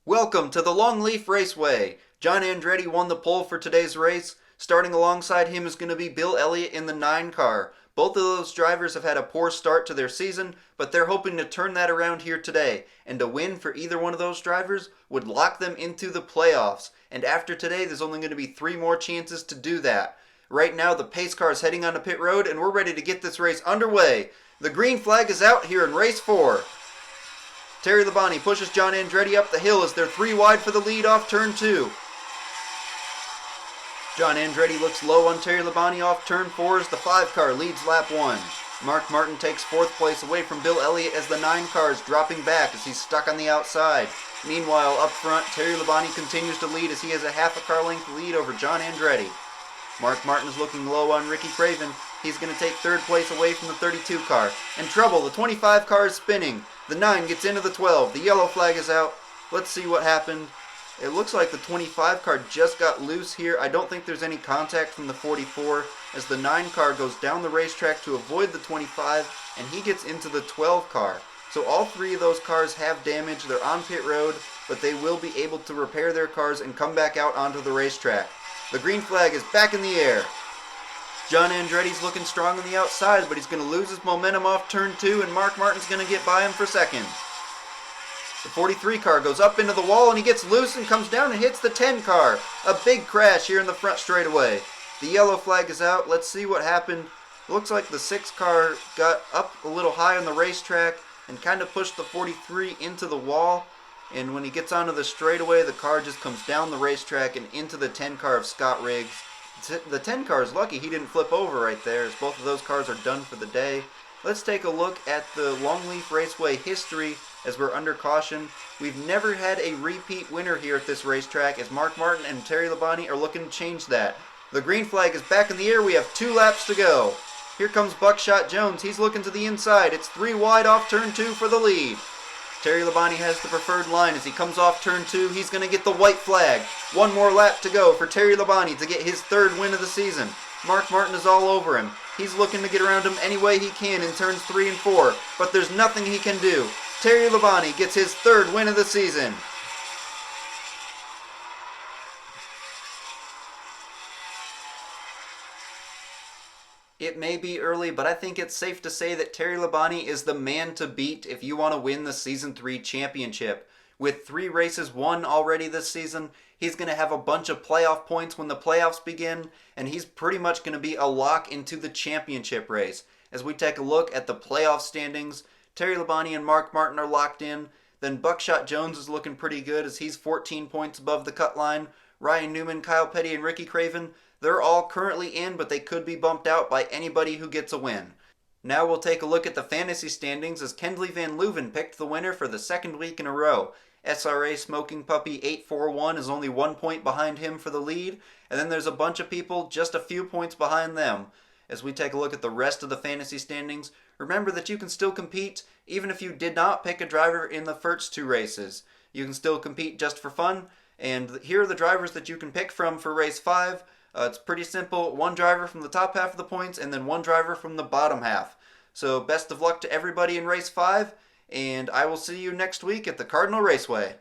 Welcome to the Longleaf Raceway. John Andretti won the pole for today's race. Starting alongside him is going to be Bill Elliott in the 9 car. Both of those drivers have had a poor start to their season, but they're hoping to turn that around here today. And a win for either one of those drivers would lock them into the playoffs. And after today, there's only going to be 3 more chances to do that. Right now, the pace car is heading onto pit road, and we're ready to get this race underway. The green flag is out here in race 4. Terry Labonte pushes John Andretti up the hill as they're 3 wide for the lead off turn 2. John Andretti looks low on Terry Labonte off turn 4 as the 5 car leads lap 1. Mark Martin takes 4th place away from Bill Elliott as the 9 car is dropping back as he's stuck on the outside. Meanwhile, up front, Terry Labonte continues to lead as he has a half a car length lead over John Andretti. Mark Martin is looking low on Ricky Craven. He's going to take 3rd place away from the 32 car. In trouble, the 25 car is spinning. The 9 gets into the 12. The yellow flag is out. Let's see what happened. It looks like the 25 car just got loose here. I don't think there's any contact from the 44 as the 9 car goes down the racetrack to avoid the 25 and he gets into the 12 car. So all 3 of those cars have damage. They're on pit road, but they will be able to repair their cars and come back out onto the racetrack. The green flag is back in the air. John Andretti's looking strong on the outside, but he's going to lose his momentum off turn 2, and Mark Martin's going to get by him for 2nd. The 43 car goes up into the wall, and he gets loose and comes down and hits the 10 car. A big crash here in the front straightaway. The yellow flag is out. Let's see what happened. It looks like the 6 car got up a little high on the racetrack and kind of pushed the 43 into the wall. And when he gets onto the straightaway, the car just comes down the racetrack and into the 10 car of Scott Riggs. The 10 car is lucky he didn't flip over right there, as both of those cars are done for the day. Let's take a look at the Longleaf Raceway history as we're under caution. We've never had a repeat winner here at this racetrack, as Mark Martin and Terry Labonte are looking to change that. The green flag is back in the air. We have 2 laps to go. Here comes Buckshot Jones. He's looking to the inside. It's 3 wide off turn 2 for the lead. Terry Labonte has the preferred line as he comes off turn 2. He's going to get the white flag. 1 more lap to go for Terry Labonte to get his 3rd win of the season. Mark Martin is all over him. He's looking to get around him any way he can in turns 3 and 4, but there's nothing he can do. Terry Labonte gets his 3rd win of the season. It may be early, but I think it's safe to say that Terry Labonte is the man to beat if you want to win the Season 3 championship. With 3 races won already this season, he's going to have a bunch of playoff points when the playoffs begin, and he's pretty much going to be a lock into the championship race. As we take a look at the playoff standings, Terry Labonte and Mark Martin are locked in. Then Buckshot Jones is looking pretty good as he's 14 points above the cut line. Ryan Newman, Kyle Petty, and Ricky Craven, they're all currently in, but they could be bumped out by anybody who gets a win. Now we'll take a look at the fantasy standings as Kendley Van Leuven picked the winner for the 2nd week in a row. SRA Smoking Puppy 841 is only 1 point behind him for the lead, and then there's a bunch of people just a few points behind them. As we take a look at the rest of the fantasy standings, remember that you can still compete even if you did not pick a driver in the first 2 races. You can still compete just for fun, and here are the drivers that you can pick from for race 5. It's pretty simple. 1 driver from the top half of the points and then 1 driver from the bottom half. So best of luck to everybody in race 5, and I will see you next week at the Cardinal Raceway.